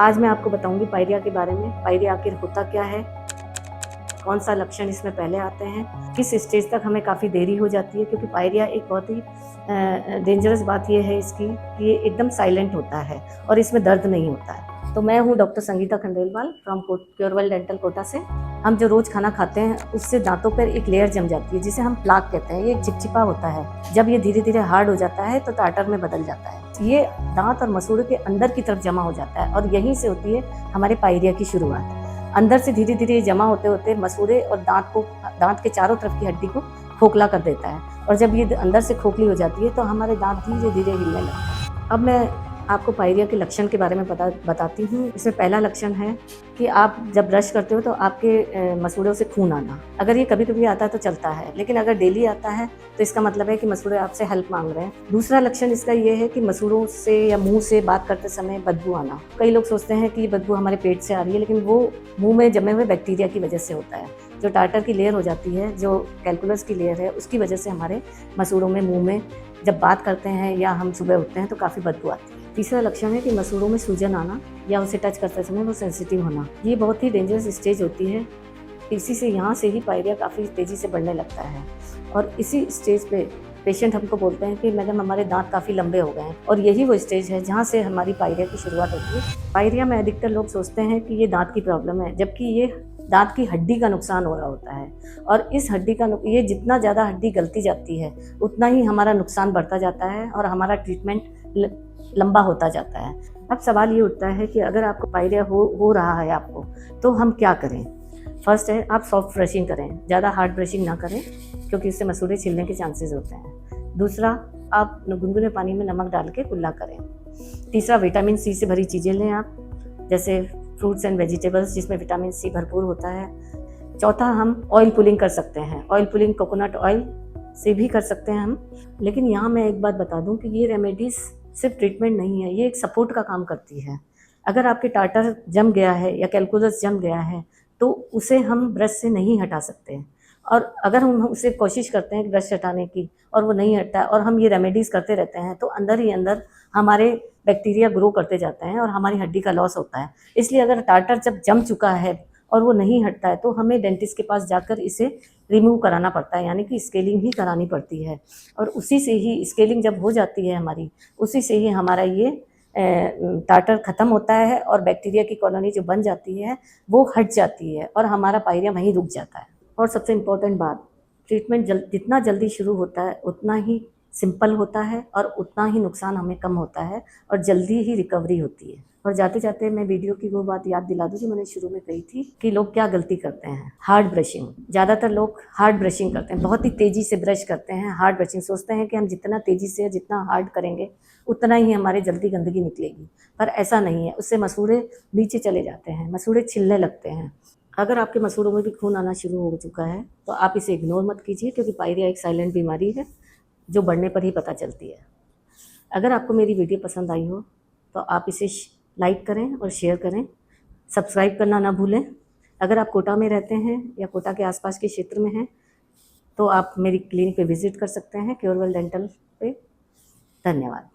आज मैं आपको बताऊंगी पायरिया के बारे में। पायरिया आखिर होता क्या है, कौन सा लक्षण इसमें पहले आते हैं, किस स्टेज तक हमें काफ़ी देरी हो जाती है, क्योंकि पायरिया एक बहुत ही डेंजरस बात यह है इसकी कि ये एकदम साइलेंट होता है और इसमें दर्द नहीं होता है। तो मैं हूँ doctor Sangeeta Khandelwal from Curewell dental Kota से। हम जो रोज़ खाना खाते हैं उससे दांतों पर एक लेयर जम जाती है जिसे हम प्लाक कहते हैं। ये एक चिपचिपा होता है। जब ये धीरे धीरे हार्ड हो जाता है तो टार्टर में बदल जाता है। ये दांत और मसूड़ों के अंदर की तरफ जमा हो जाता है और यहीं से होती है हमारे पायरिया की शुरुआत। अंदर से धीरे धीरे जमा होते होते मसूड़े और दांत के चारों तरफ की हड्डी को खोखला कर देता है और जब ये अंदर से खोखली हो जाती है तो हमारे दांत धीरे धीरे हिलने लगते हैं। अब मैं आपको पायरिया के लक्षण के बारे में बताती हूँ। इसमें पहला लक्षण है कि आप जब ब्रश करते हो तो आपके मसूड़ों से खून आना। अगर ये कभी कभी आता है तो चलता है, लेकिन अगर डेली आता है तो इसका मतलब है कि मसूड़े आपसे हेल्प मांग रहे हैं। दूसरा लक्षण इसका ये है कि मसूड़ों से या मुंह से बात करते समय बदबू आना। कई लोग सोचते हैं कि ये बदबू हमारे पेट से आ रही है, लेकिन वो मुंह में जमे हुए बैक्टीरिया की वजह से होता है। जो टार्टर की लेयर हो जाती है, जो कैलकुलस की लेयर है, उसकी वजह से हमारे मसूड़ों में, मुंह में जब बात करते हैं या हम सुबह उठते हैं तो काफ़ी बदबू आती है। तीसरा लक्षण है कि मसूड़ों में सूजन आना या उसे टच करते समय वो सेंसिटिव होना। ये बहुत ही डेंजरस स्टेज होती है। इसी से यहाँ से ही पायरिया काफ़ी तेज़ी से बढ़ने लगता है और इसी स्टेज पे पेशेंट हमको बोलते हैं कि मैडम हमारे दांत काफ़ी लंबे हो गए हैं, और यही वो स्टेज है जहाँ से हमारी पायरिया की शुरुआत होती है। पायरिया में अधिकतर लोग सोचते हैं कि ये दांत की प्रॉब्लम है, जबकि ये दांत की हड्डी का नुकसान हो रहा होता है। और इस हड्डी का ये जितना ज़्यादा हड्डी गलती जाती है उतना ही हमारा नुकसान बढ़ता जाता है और हमारा ट्रीटमेंट लंबा होता जाता है। अब सवाल ये उठता है कि अगर आपको पायरिया हो रहा है आपको, तो हम क्या करें। फर्स्ट है, आप सॉफ्ट ब्रशिंग करें, ज़्यादा हार्ड ब्रशिंग ना करें क्योंकि इससे मसूड़े छिलने के चांसेस होते हैं। दूसरा, आप गुनगुने पानी में नमक डाल के कुल्ला करें। तीसरा, विटामिन सी से भरी चीज़ें लें आप, जैसे फ्रूट्स एंड वेजिटेबल्स जिसमें विटामिन सी भरपूर होता है। चौथा, हम ऑयल पुलिंग कर सकते हैं। ऑयल पुलिंग कोकोनट ऑयल से भी कर सकते हैं हम। लेकिन यहाँ मैं एक बात बता दूँ कि ये रेमेडीज़ सिर्फ ट्रीटमेंट नहीं है, ये एक सपोर्ट का काम करती है। अगर आपके टार्टर जम गया है या कैलकुलस जम गया है तो उसे हम ब्रश से नहीं हटा सकते, और अगर हम उसे कोशिश करते हैं ब्रश हटाने की और वो नहीं हटता और हम ये रेमेडीज़ करते रहते हैं तो अंदर ही अंदर हमारे बैक्टीरिया ग्रो करते जाते हैं और हमारी हड्डी का लॉस होता है। इसलिए अगर टार्टर जब जम चुका है और वो नहीं हटता है तो हमें डेंटिस्ट के पास जाकर इसे रिमूव कराना पड़ता है, यानी कि स्केलिंग ही करानी पड़ती है। और उसी से ही स्केलिंग जब हो जाती है हमारी, उसी से ही हमारा ये टार्टर ख़त्म होता है और बैक्टीरिया की कॉलोनी जो बन जाती है वो हट जाती है और हमारा पायरिया वहीं रुक जाता है। और सबसे इम्पोर्टेंट बात, ट्रीटमेंट जितना जल्दी शुरू होता है उतना ही सिंपल होता है और उतना ही नुकसान हमें कम होता है और जल्दी ही रिकवरी होती है। और जाते जाते मैं वीडियो की वो बात याद दिला दूँ जो मैंने शुरू में कही थी कि लोग क्या गलती करते हैं। हार्ड ब्रशिंग, ज़्यादातर लोग हार्ड ब्रशिंग करते हैं, बहुत ही तेज़ी से ब्रश करते हैं। हार्ड ब्रशिंग सोचते हैं कि हम जितना तेज़ी से जितना हार्ड करेंगे उतना ही हमारे जल्दी गंदगी निकलेगी, पर ऐसा नहीं है। उससे मसूड़े नीचे चले जाते हैं, मसूड़े छिलने लगते हैं। अगर आपके मसूड़ों में भी खून आना शुरू हो चुका है तो आप इसे इग्नोर मत कीजिए, क्योंकि पायरिया एक साइलेंट बीमारी है जो बढ़ने पर ही पता चलती है। अगर आपको मेरी वीडियो पसंद आई हो तो आप इसे लाइक करें और शेयर करें। सब्सक्राइब करना ना भूलें। अगर आप कोटा में रहते हैं या कोटा के आसपास के क्षेत्र में हैं तो आप मेरी क्लिनिक पे विज़िट कर सकते हैं, क्योरवेल डेंटल पे। धन्यवाद।